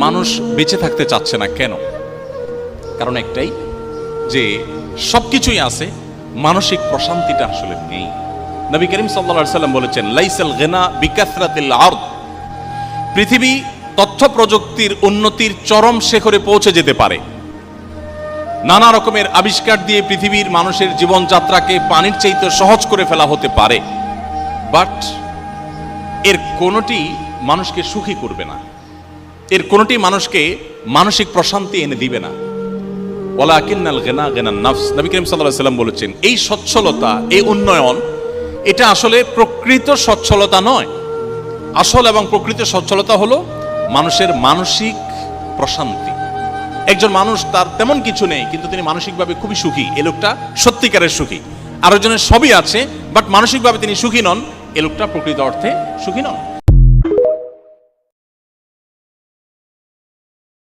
মানুষ বেঁচে থাকতে চাচ্ছে না কেন? কারণ একটাই, যে সবকিছুই আছে, মানসিক প্রশান্তিটা আসলে নেই। নবী করিম সাল্লাল্লাহু আলাইহি সাল্লাম বলেছেন, লাইসাল গিনা বিকাসরাতিল আরদ। পৃথিবী তথ্য প্রযুক্তির উন্নতির চরম শিখরে পৌঁছে যেতে পারে, নানা রকমের আবিষ্কার দিয়ে পৃথিবীর মানুষের জীবনযাত্রাকে পানির চাইতে সহজ করে ফেলা হতে পারে, বাট এর কোনোটি মানুষকে সুখী করবে না, এর কোনোটি মানুষকে মানসিক প্রশান্তি এনে দিবে না। ওয়ালাকিন্নাল গিনা গিনান নাফস। নবী করিম সাল্লাল্লাহু আলাইহি সাল্লাম বলেছেন, এই সচ্ছলতা, এই উন্নয়ন, এটা আসলে প্রকৃত সচ্ছলতা নয়। আসল এবং প্রকৃত সচ্ছলতা হলো মানুষের মানসিক প্রশান্তি। একজন মানুষ, তার তেমন কিছু নেই কিন্তু তিনি মানসিকভাবে খুবই সুখী, এ লোকটা সত্যিকারের সুখী। আরেকজনের সবই আছে বাট মানসিকভাবে তিনি সুখী নন, এ লোকটা প্রকৃত অর্থে সুখী নন।